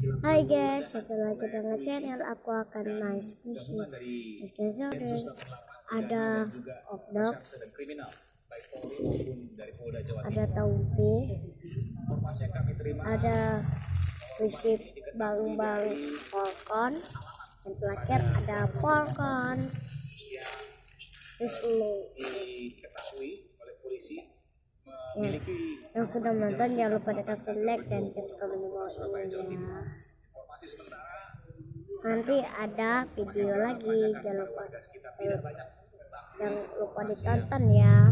Hai guys, setelah kita nge-channel aku akan main skripsi. Ada Okdox, ada Taufik, ada prinsip bang Polkon, dan terakhir ada Polkon. Terus yang sudah menonton jangan lupa kasih like dan kasih komen di bawah ini ya. Nanti ada video lagi, jangan lupa ditonton ya.